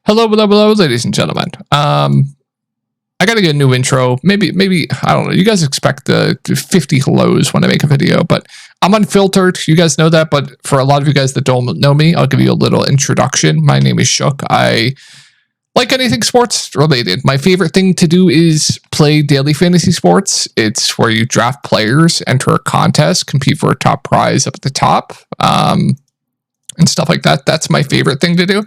Hello, hello, hello, ladies and gentlemen. I gotta get a new intro. Maybe I don't know. You guys expect the 50 hellos when I make a video, but I'm unfiltered. You guys know that. But for a lot of you guys that don't know me, I'll give you a little introduction. My name is Shook. I like anything sports related. My favorite thing to do is play daily fantasy sports. It's where you draft players, enter a contest, compete for a top prize up at the top. And stuff like that. That's my favorite thing to do.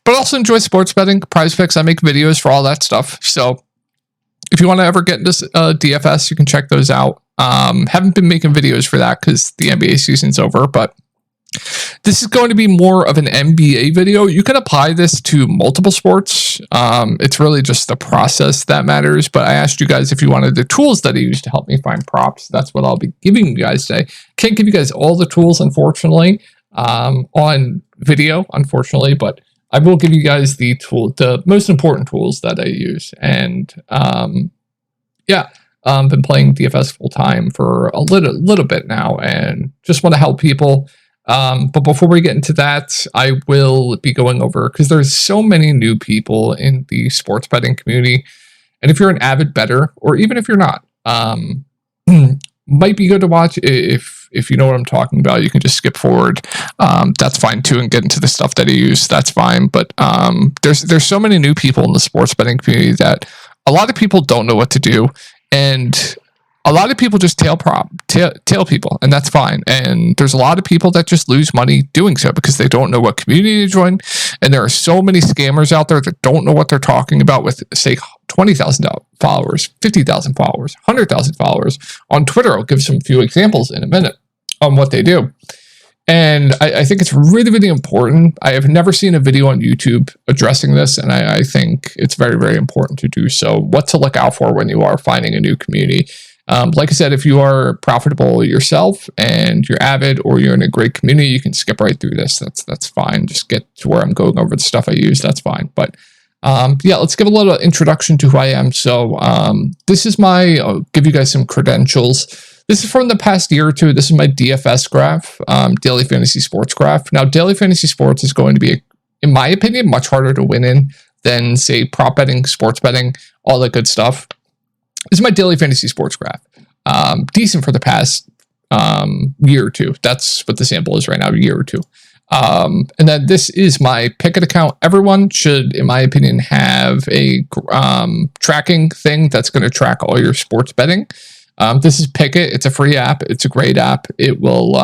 But I also enjoy sports betting, prize picks. I make videos for all that stuff. So if you want to ever get into DFS, you can check those out. Haven't been making videos for that because the NBA season's over, but this is going to be more of an NBA video. You can apply this to multiple sports. It's really just the process that matters. But I asked you guys if you wanted the tools that I use to help me find props. That's what I'll be giving you guys today. Can't give you guys all the tools, unfortunately, on video, unfortunately, but I will give you guys the most important tools that I use. And been playing DFS full time for a little bit now, and just want to help people. But before we get into that, I will be going over, because there's so many new people in the sports betting community, and if you're an avid bettor, or even if you're not, might be good to watch. If you know what I'm talking about, you can just skip forward. That's fine too, and get into the stuff that I use. That's fine. But there's so many new people in the sports betting community that a lot of people don't know what to do, and a lot of people just tail people, and that's fine. And there's a lot of people that just lose money doing so because they don't know what community to join. And there are so many scammers out there that don't know what they're talking about with, say, 20,000 followers, 50,000 followers, 100,000 followers. On Twitter, I'll give some few examples in a minute on what they do. And I think it's really, really important. I have never seen a video on YouTube addressing this, and I think it's very, very important to do so. What to look out for when you are finding a new community. Like I said, if you are profitable yourself and you're avid, or you're in a great community, you can skip right through this. That's fine. Just get to where I'm going over the stuff I use. That's fine. But let's give a little introduction to who I am. So this is I'll give you guys some credentials. This is from the past year or two. This is my DFS graph, daily fantasy sports graph. Now, daily fantasy sports is going to be, in my opinion, much harder to win in than, say, prop betting, sports betting, all that good stuff. This is my daily fantasy sports graph. Decent for the past year or two. That's what the sample is right now, a year or two. And then this is my Pickett account. Everyone should, in my opinion, have a tracking thing that's going to track all your sports betting. This is Pickett. It's a free app. It's a great app. It will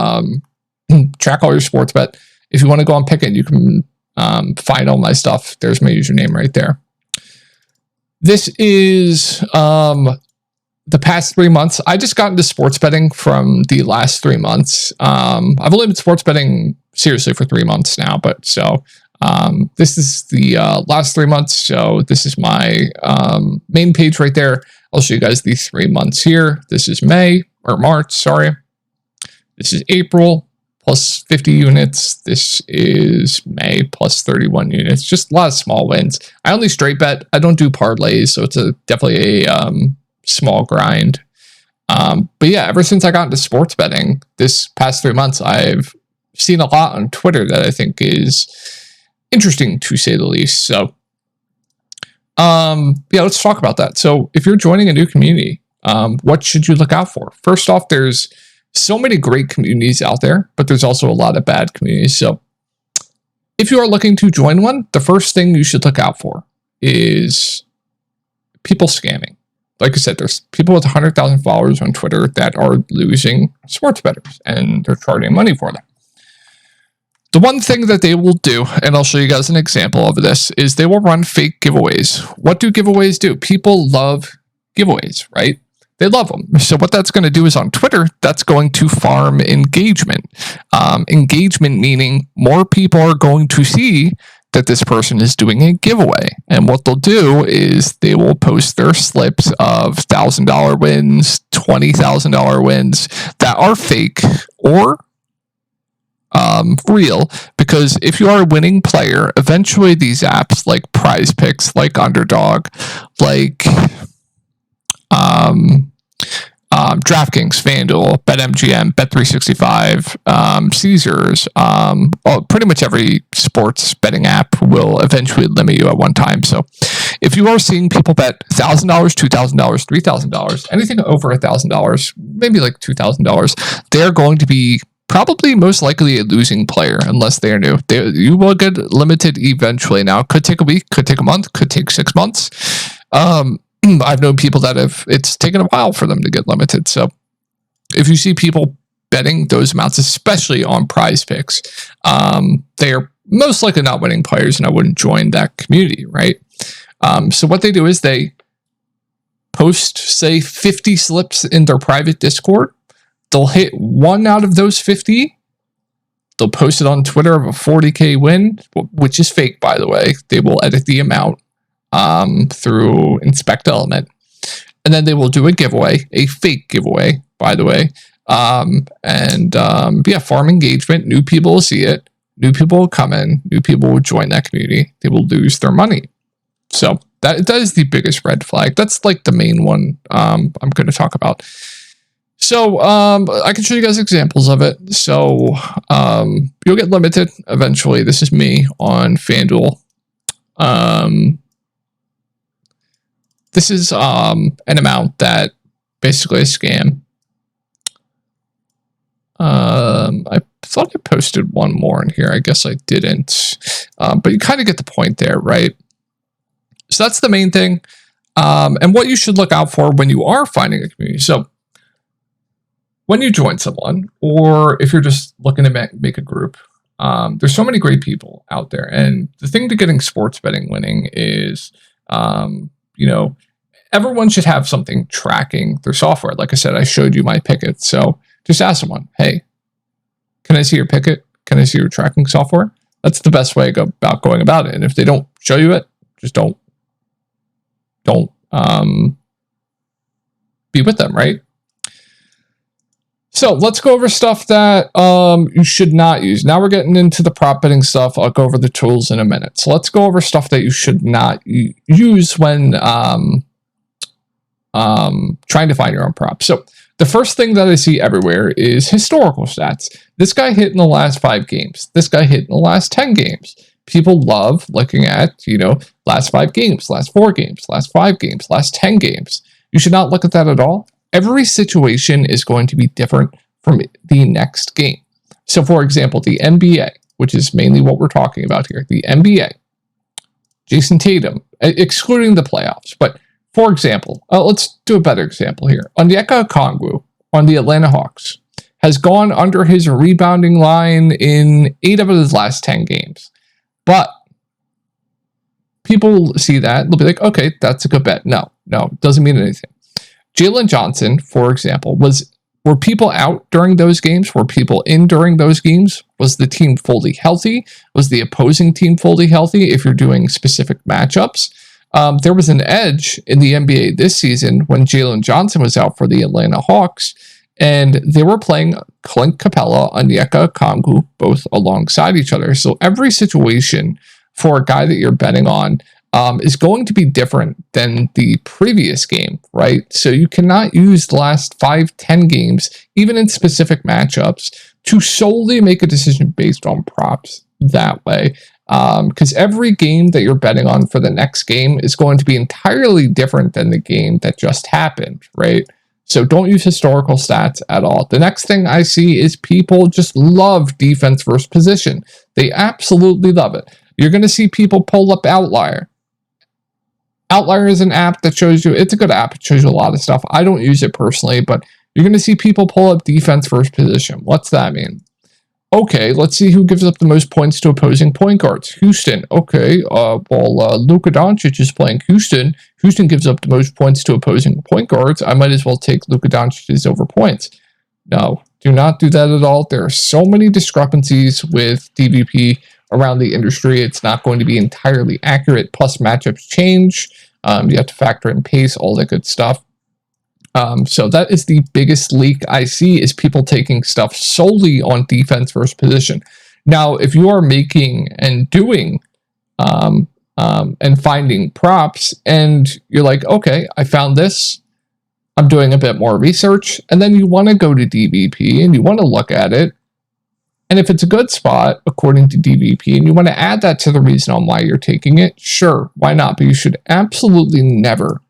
track all your sports bet. If you want to go on Pickett, you can find all my stuff. There's my username right there. This is the past 3 months. I just got into sports betting from the last 3 months. I've only been sports betting seriously for 3 months now, but so this is the last 3 months. So this is my main page right there. I'll show you guys these 3 months here. This is March, sorry. This is April plus 50 units. This is May plus 31 units. Just a lot of small wins. I only straight bet. I don't do parlays, so it's definitely a small grind. But yeah, ever since I got into sports betting this past 3 months, I've seen a lot on Twitter that I think is interesting, to say the least. So let's talk about that. So if you're joining a new community, what should you look out for? First off, there's so many great communities out there, but there's also a lot of bad communities. So if you are looking to join one, the first thing you should look out for is people scamming. Like I said, there's people with 100,000 followers on Twitter that are losing sports bettors, and they're charging money for them. The one thing that they will do, and I'll show you guys an example of this, is they will run fake giveaways. What do giveaways do? People love giveaways, right? They love them. So what that's going to do is, on Twitter, that's going to farm engagement. Engagement meaning more people are going to see that this person is doing a giveaway. And what they'll do is they will post their slips of $1,000 wins, $20,000 wins that are fake or real, because if you are a winning player, eventually these apps like Prize Picks, like Underdog, like DraftKings, FanDuel, BetMGM, Bet365, Caesars, pretty much every sports betting app will eventually limit you at one time. So if you are seeing people bet $1,000, $2,000, $3,000, anything over $1,000, maybe like $2,000, they're going to be probably most likely a losing player unless they're new. You will get limited eventually. Now, could take a week, could take a month, could take 6 months. I've known people that it's taken a while for them to get limited. So if you see people betting those amounts, especially on Prize Picks, they are most likely not winning players, and I wouldn't join that community, right? So what they do is they post, say, 50 slips in their private Discord. They'll hit one out of those 50. They'll post it on Twitter of a 40K win, which is fake, by the way. They will edit the amount through Inspect Element. And then they will do a giveaway, a fake giveaway, by the way. Farm engagement. New people will see it. New people will come in. New people will join that community. They will lose their money. So that is the biggest red flag. That's like the main one I'm going to talk about. So I can show you guys examples of it. So you'll get limited eventually. This is me on FanDuel. This is an amount that basically a scam. I thought I posted one more in here. I guess I didn't. But you kind of get the point there, right? So that's the main thing. And what you should look out for when you are finding a community. So when you join someone, or if you're just looking to make a group, there's so many great people out there. And the thing to getting sports betting winning is, everyone should have something tracking their software. Like I said, I showed you my picket. So just ask someone, hey, can I see your picket? Can I see your tracking software? That's the best way to go about going about it. And if they don't show you it, just don't be with them, right? So let's go over stuff that you should not use. Now we're getting into the prop betting stuff. I'll go over the tools in a minute. So let's go over stuff that you should not use when trying to find your own props. So the first thing that I see everywhere is historical stats. This guy hit in the last 5 games. This guy hit in the last 10 games. People love looking at, last 5 games, last 4 games, last 5 games, last 10 games. You should not look at that at all. Every situation is going to be different from the next game. So, for example, the NBA, which is mainly what we're talking about here, the NBA, Jason Tatum, excluding the playoffs. But, for example, let's do a better example here. Onyeka Okongwu on the Atlanta Hawks has gone under his rebounding line in 8 of his last 10 games. But people see that, they'll be like, okay, that's a good bet. No, it doesn't mean anything. Jalen Johnson, for example, were people out during those games? Were people in during those games? Was the team fully healthy? Was the opposing team fully healthy if you're doing specific matchups? There was an edge in the NBA this season when Jalen Johnson was out for the Atlanta Hawks, and they were playing Clint Capella and Onyeka Okongwu both alongside each other. So every situation for a guy that you're betting on is going to be different than the previous game, right? So you cannot use the last 5-10 games, even in specific matchups, to solely make a decision based on props that way. Because every game that you're betting on for the next game is going to be entirely different than the game that just happened, right? So don't use historical stats at all. The next thing I see is people just love defense versus position. They absolutely love it. You're going to see people pull up Outlier. Outlier is an app that shows you, it's a good app. It shows you a lot of stuff. I don't use it personally, but you're going to see people pull up defense versus position. What's that mean? Okay, let's see who gives up the most points to opposing point guards. Houston. Okay, Luka Doncic is playing Houston. Houston gives up the most points to opposing point guards. I might as well take Luka Doncic's over points. No, do not do that at all. There are so many discrepancies with DVP around the industry. It's not going to be entirely accurate. Plus, matchups change. You have to factor in pace, all that good stuff. So that is the biggest leak I see, is people taking stuff solely on defense versus position. Now, if you are making and doing and finding props, and you're like, okay, I found this. I'm doing a bit more research, and then you want to go to DVP and you want to look at it. And if it's a good spot, according to DVP, and you want to add that to the reason on why you're taking it, sure, why not? But you should absolutely never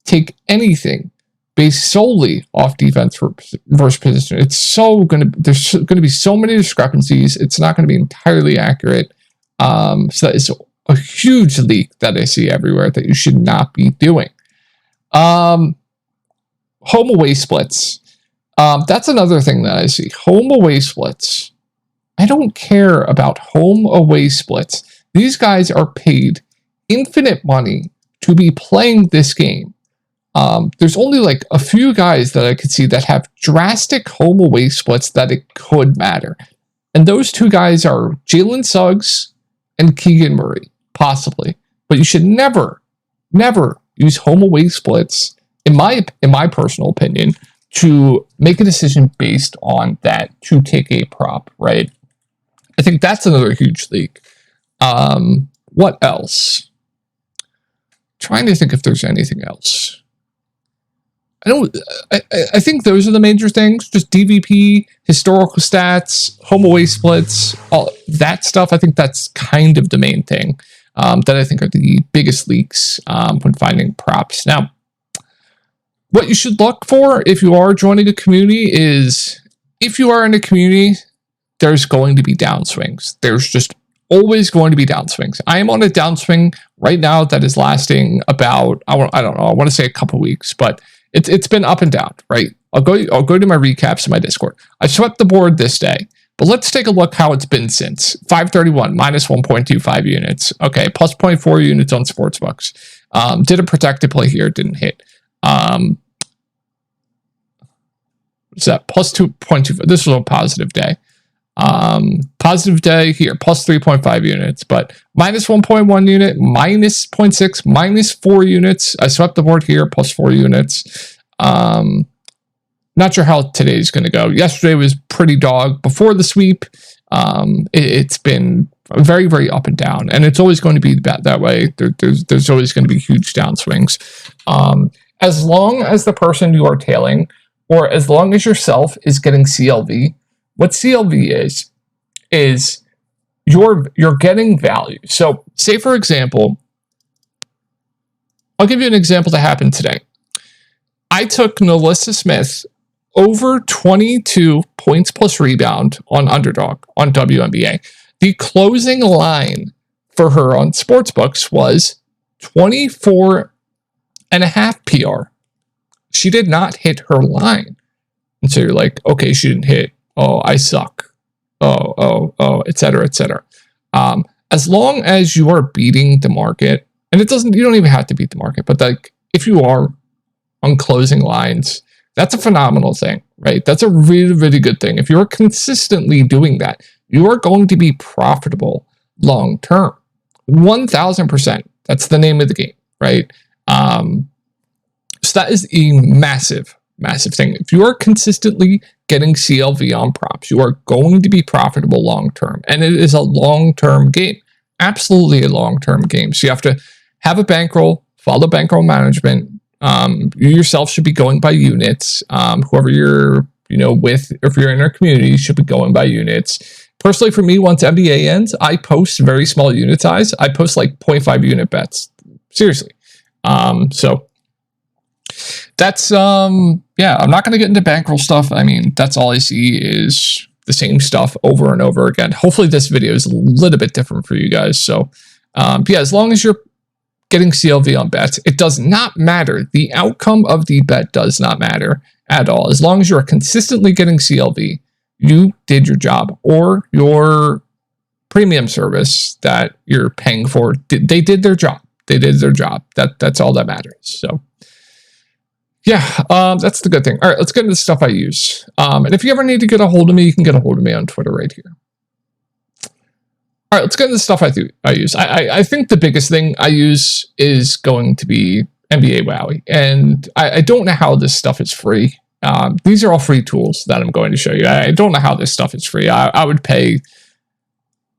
take anything based solely off defense versus position. It's there's going to be so many discrepancies. It's not going to be entirely accurate. So that is a huge leak that I see everywhere that you should not be doing. Home away splits. That's another thing that I see. Home away splits. I don't care about home away splits. These guys are paid infinite money to be playing this game. There's only like a few guys that I could see that have drastic home away splits that it could matter. And those two guys are Jalen Suggs and Keegan Murray, possibly. But you should never, never use home away splits, in my personal opinion, to make a decision based on that to take a prop, right? I think that's another huge leak. What else? Trying to think if there's anything else. I think those are the major things. Just DVP, historical stats, home away splits, all that stuff. I think that's kind of the main thing that I think are the biggest leaks when finding props. Now, what you should look for if you are joining a community is, if you are in a community, there's going to be downswings. There's just always going to be downswings. I am on a downswing right now that is lasting about, I don't know, I want to say a couple weeks, but it's been up and down, right? I'll go to my recaps in my Discord. I swept the board this day, but let's take a look how it's been since. 531, minus 1.25 units. Okay, plus 0.4 units on sportsbooks. Did a protected play here, didn't hit. What's that? Plus 2.25. This was a positive day. Positive day here, plus 3.5 units, but minus 1.1 unit, minus 0.6, minus 4 units. I swept the board here, plus 4 units. Not sure how today's going to go. Yesterday was pretty dog. Before the sweep, it's been very, very up and down, and it's always going to be that way. There's always going to be huge downswings. As long as the person you are tailing, or as long as yourself is getting CLV, what CLV is you're getting value. So say, for example, I'll give you an example that happened today. I took Nalissa Smith over 22 points plus rebound on underdog on WNBA. The closing line for her on sportsbooks was 24.5 PR. She did not hit her line. And so you're like, okay, she didn't hit. Oh, I suck. Oh, et cetera, et cetera. As long as you are beating the market, and you don't even have to beat the market, but like if you are on closing lines, that's a phenomenal thing, right? That's a really, really good thing. If you're consistently doing that, you are going to be profitable long term. 1000%. That's the name of the game, right? So that is a massive, massive thing. If you are consistently getting CLV on props, you are going to be profitable long term. And it is a long-term game. Absolutely a long-term game. So you have to have a bankroll, follow bankroll management. You yourself should be going by units. Whoever you're with, if you're in our community, you should be going by units. Personally, for me, once NBA ends, I post very small unit size. I post like 0.5 unit bets. Seriously. So that's yeah, I'm not going to get into bankroll stuff. I mean, that's all I see is the same stuff over and over again. Hopefully this video is a little bit different for you guys. So yeah, as long as you're getting CLV on bets, it does not matter. The outcome of the bet does not matter at all. As long as you're consistently getting CLV, you did your job, or your premium service that you're paying for, they did their job. They did their job. That's all that matters. So yeah, that's the good thing. All right, let's get into the stuff I use. And if you ever need to get a hold of me, you can get a hold of me on Twitter right here. All right, let's get into the stuff I use. I think the biggest thing I use is going to be NBA Wowie. And I don't know how this stuff is free. These are all free tools that I'm going to show you. I don't know how this stuff is free. I would pay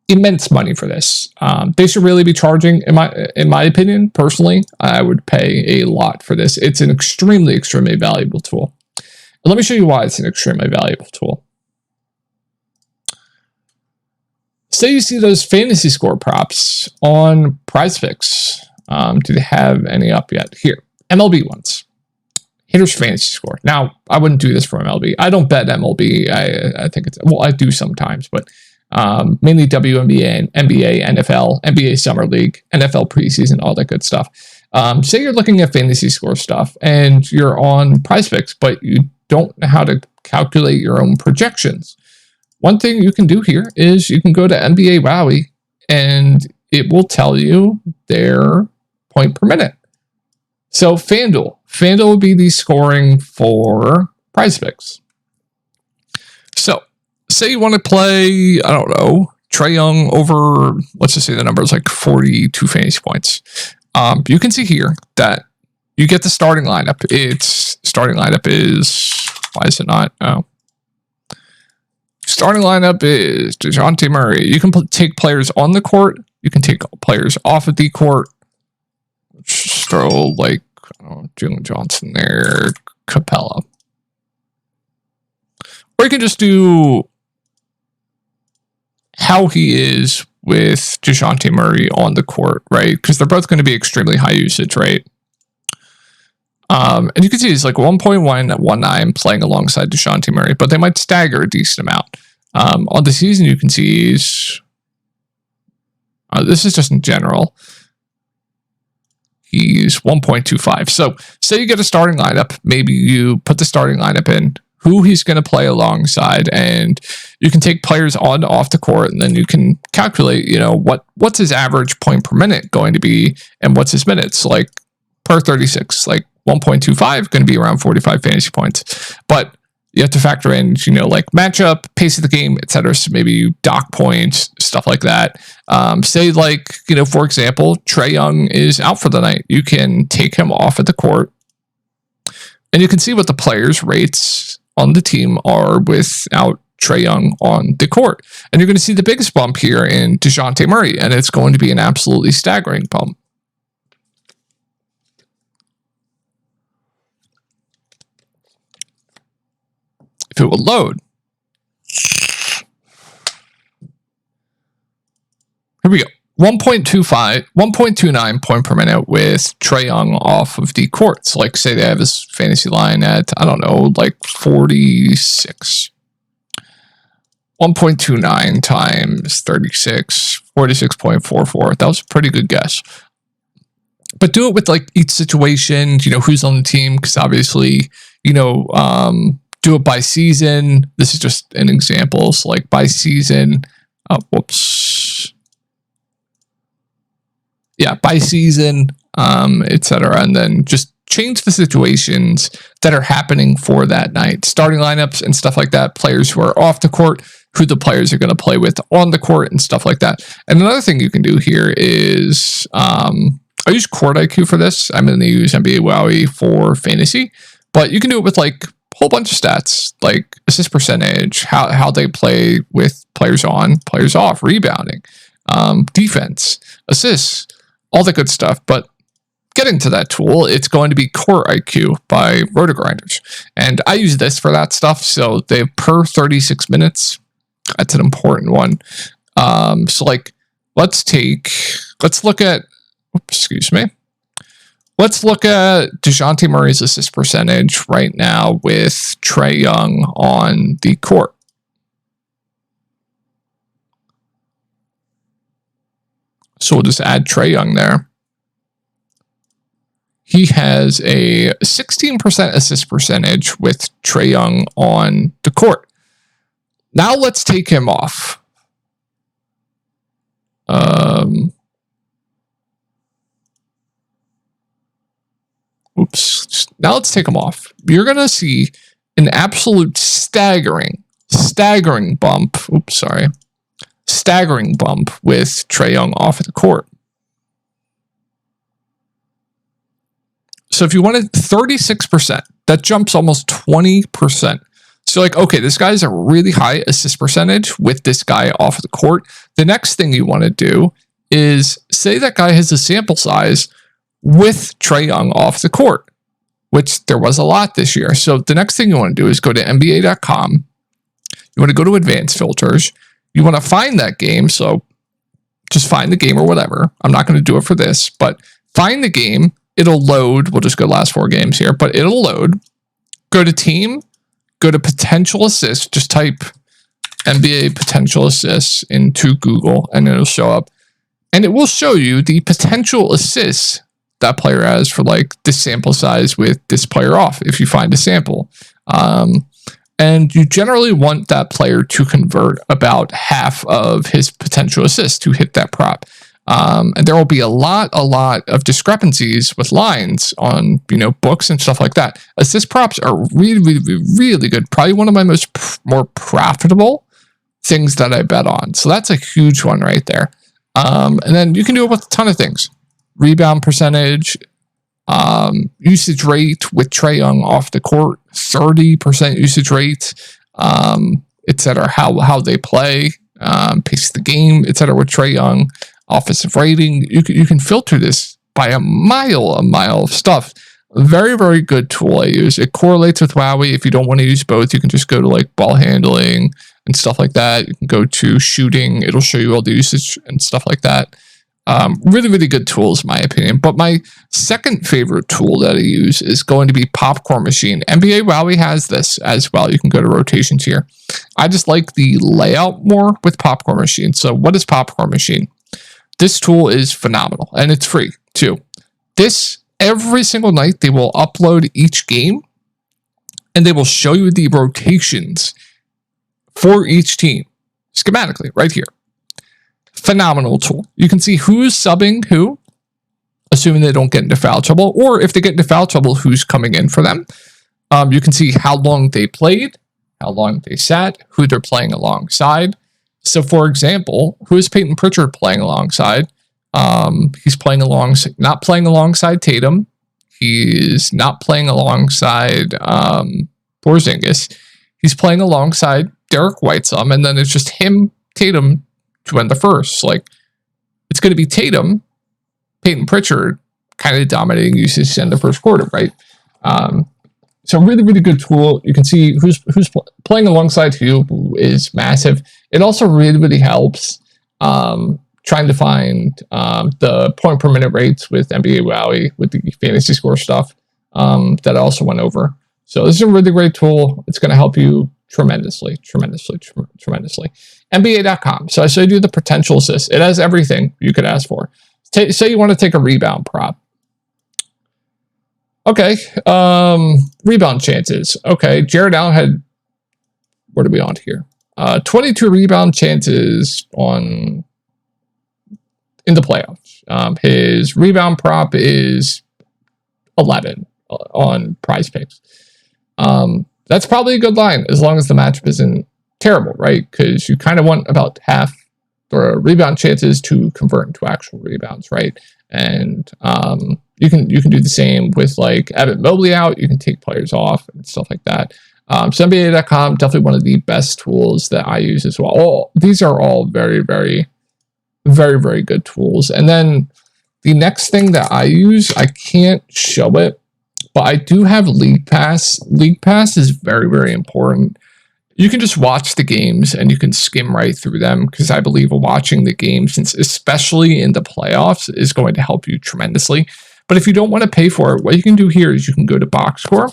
immense money for this. They should really be charging, in my opinion, personally. I would pay a lot for this. It's an extremely, extremely valuable tool. And let me show you why it's an extremely valuable tool. Say you see those fantasy score props on PrizePicks. Do they have any up yet? Here, MLB ones. Hitters fantasy score. Now, I wouldn't do this for MLB. I don't bet MLB. I think it's, well, I do sometimes, but mainly WNBA, NBA, NFL, NBA Summer League, NFL preseason, all that good stuff. Say you're looking at fantasy score stuff and you're on PrizePicks, but you don't know how to calculate your own projections. One thing you can do here is you can go to NBA Wowie and it will tell you their point per minute. So FanDuel will be the scoring for PrizePicks. So say you want to play, I don't know, Trae Young over, let's just say the number is like 42 fantasy points. You can see here that you get the starting lineup. Its starting lineup is, why is it not? Oh. Starting lineup is DeJounte Murray. You can take players on the court. You can take players off of the court. Just throw like, I don't know, Jalen Johnson there, Capella. Or you can just do how he is with DeJounte Murray on the court, right? Because they're both going to be extremely high usage, right? And you can see he's like 1.1 at 1.9 playing alongside DeJounte Murray, but they might stagger a decent amount. On the season, you can see he's, this is just in general, he's 1.25. So say you get a starting lineup, maybe you put the starting lineup in, who he's going to play alongside, and you can take players on off the court, and then you can calculate, you know, what's his average point per minute going to be, and what's his minutes, like per 36, like 1.25, going to be around 45 fantasy points. But you have to factor in, you know, like matchup, pace of the game, etc. So maybe you dock points, stuff like that. Say like, you know, for example, Trae Young is out for the night. You can take him off at the court, and you can see what the players' rates on the team are without Trae Young on the court. And you're going to see the biggest bump here in DeJounte Murray, and it's going to be an absolutely staggering bump. If it would load. Here we go. 1.29 point per minute with Trae Young off of the court. So like say they have his fantasy line at, I don't know, like 46. 1.29 times 36, 46.44. That was a pretty good guess. But do it with like each situation, you know, who's on the team, because obviously, you know, do it by season. This is just an example. So like by season, whoops. Yeah, by season, etc. And then just change the situations that are happening for that night. Starting lineups and stuff like that. Players who are off the court, who the players are going to play with on the court and stuff like that. And another thing you can do here is, I use Court IQ for this. I'm going to use NBA Wowie for fantasy. But you can do it with like a whole bunch of stats, like assist percentage, how they play with players on, players off, rebounding, defense, assists, all the good stuff. But getting to that tool, it's going to be Core IQ by RotoGrinders. And I use this for that stuff. So they have per 36 minutes. That's an important one. So like, let's look at, excuse me. Let's look at DeJounte Murray's assist percentage right now with Trae Young on the court. So we'll just add Trae Young there. He has a 16% assist percentage with Trae Young on the court. Now let's take him off. Oops. Now let's take him off. You're going to see an absolute staggering bump. Oops, sorry. Staggering bump with Trae Young off of the court. So if you wanted 36%, that jumps almost 20%. So like, okay, this guy's a really high assist percentage with this guy off of the court. The next thing you want to do is say that guy has a sample size with Trae Young off the court, which there was a lot this year. So the next thing you want to do is go to NBA.com. You want to go to advanced filters. You want to find that game. So just find the game or whatever. I'm not going to do it for this, but find the game. It'll load. We'll just go last 4 games here, but it'll load. Go to team. Go to potential assists. Just type NBA potential assists into Google and it'll show up. And it will show you the potential assists that player has for like this sample size with this player off if you find a sample. And you generally want that player to convert about half of his potential assists to hit that prop. And there will be a lot of discrepancies with lines on, books and stuff like that. Assist props are really good. Probably one of my more profitable things that I bet on. So that's a huge one right there. And then you can do it with a ton of things. Rebound percentage, usage rate with Trae Young off the court, 30% usage rate, etc. How they play, pace of the game, etc. with Trae Young, offensive rating. You can filter this by a mile of stuff. Very, very good tool I use. It correlates with Wowie. If you don't want to use both, you can just go to like ball handling and stuff like that. You can go to shooting. It'll show you all the usage and stuff like that. Really good tools, in my opinion. But my second favorite tool that I use is going to be Popcorn Machine. NBA Wowie has this as well. You can go to rotations here. I just like the layout more with Popcorn Machine. So what is Popcorn Machine? This tool is phenomenal, and it's free too. Every single night, they will upload each game, and they will show you the rotations for each team, schematically, right here. Phenomenal tool. You can see who's subbing who, assuming they don't get into foul trouble, or if they get into foul trouble, who's coming in for them. You can see how long they played, how long they sat, who they're playing alongside. So, for example, who is Peyton Pritchard playing alongside? He's not playing alongside Tatum. He's not playing alongside Porzingis. He's playing alongside Derek White some, and then it's just him, Tatum, to end the first. Like, it's going to be Tatum, Peyton Pritchard, kind of dominating usage in the first quarter, right? So really good tool. You can see who's playing alongside who is massive. It also really helps trying to find the point per minute rates with NBA Wowie with the fantasy score stuff that I also went over. So this is a really great tool. It's going to help you tremendously. NBA.com. So I showed you the potential assist. It has everything you could ask for. Say you want to take a rebound prop. Okay. Rebound chances. Okay. Jared Allen had, what are we on here? 22 rebound chances in the playoffs. His rebound prop is 11 on Prize Picks. That's probably a good line as long as the matchup isn't terrible, right? Because you kind of want about half the rebound chances to convert into actual rebounds, right? And you can do the same with like Evan Mobley out. You can take players off and stuff like that. So NBA.com, definitely one of the best tools that I use as well. These are all very good tools. And then the next thing that I use, I can't show it, but I do have League Pass. League Pass is very important. You can just watch the games and you can skim right through them because I believe watching the games, especially in the playoffs, is going to help you tremendously. But if you don't want to pay for it, what you can do here is you can go to box score.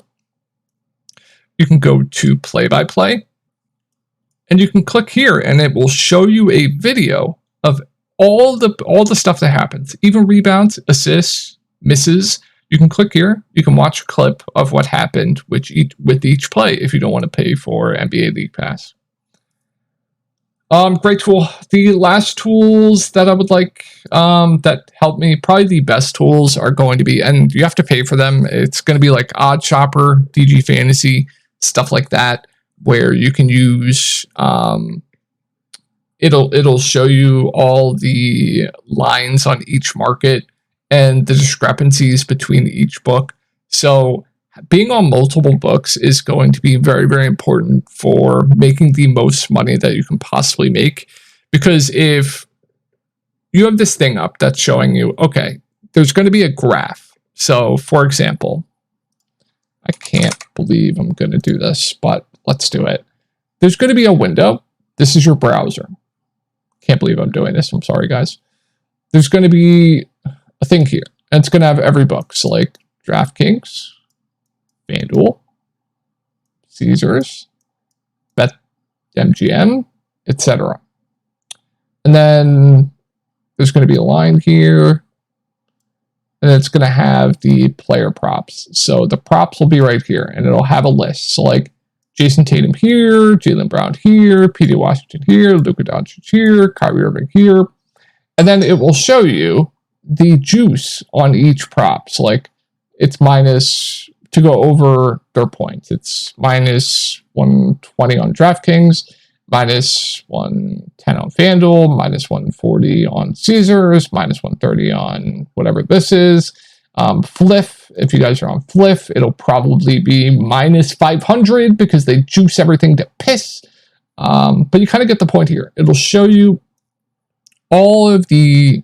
You can go to play-by-play. And you can click here and it will show you a video of all the stuff that happens, even rebounds, assists, misses. You can click here. You can watch a clip of what happened with each play if you don't want to pay for NBA League Pass. Great tool. The last tools that I would like that help me, probably the best tools are going to be, and you have to pay for them. It's going to be like Odd Shopper, DG Fantasy, stuff like that, where you can use. It'll show you all the lines on each market and the discrepancies between each book. So being on multiple books is going to be very, very important for making the most money that you can possibly make. Because if you have this thing up that's showing you, okay, there's going to be a graph. So, for example, I can't believe I'm going to do this, but let's do it. There's going to be a window. This is your browser. Can't believe I'm doing this. I'm sorry, guys. There's going to be a thing here, and it's going to have every book. So, like DraftKings, FanDuel, Caesars, BetMGM, etc. And then there's going to be a line here, and it's going to have the player props. So the props will be right here, and it'll have a list. So like Jason Tatum here, Jaylen Brown here, P.D. Washington here, Luka Doncic here, Kyrie Irving here. And then it will show you the juice on each prop. So like it's minus, to go over their points, it's minus 120 on DraftKings, minus 110 on FanDuel, minus 140 on Caesars, minus 130 on whatever this is. Fliff, if you guys are on Fliff, it'll probably be minus 500 because they juice everything to piss. But you kind of get the point here. It'll show you all of the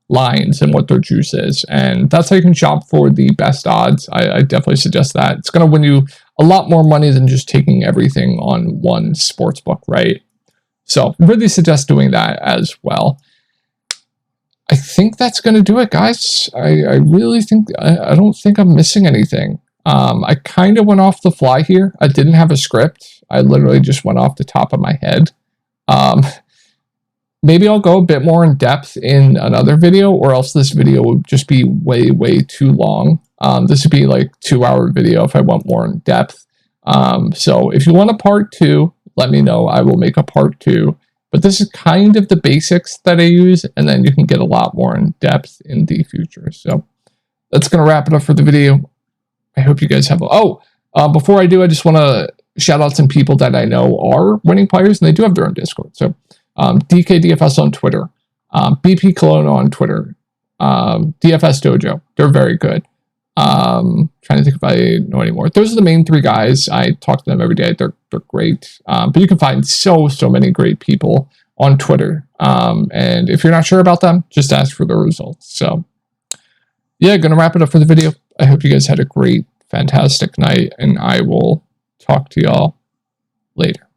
lines and what their juice is, and that's how you can shop for the best odds. I definitely suggest that. It's going to win you a lot more money than just taking everything on one sports book, right? So really suggest doing that as well. I think that's going to do it, guys. I really think, I don't think I'm missing anything. I kind of went off the fly here. I didn't have a script. I literally just went off the top of my head. Maybe I'll go a bit more in depth in another video, or else this video would just be way, way too long. This would be like 2-hour video if I went more in depth. So if you want a part 2, let me know. I will make a part 2. But this is kind of the basics that I use, and then you can get a lot more in depth in the future. So that's going to wrap it up for the video. I hope you guys have before I do, I just want to shout out some people that I know are winning players, and they do have their own Discord. So DKDFS on Twitter, BP Cologne on Twitter, DFS Dojo. They're very good. Trying to think if I know any more. Those are the main 3 guys. I talk to them every day. They're great. But you can find so many great people on Twitter. And if you're not sure about them, just ask for the results. So yeah, gonna wrap it up for the video. I hope you guys had a great, fantastic night, and I will talk to y'all later.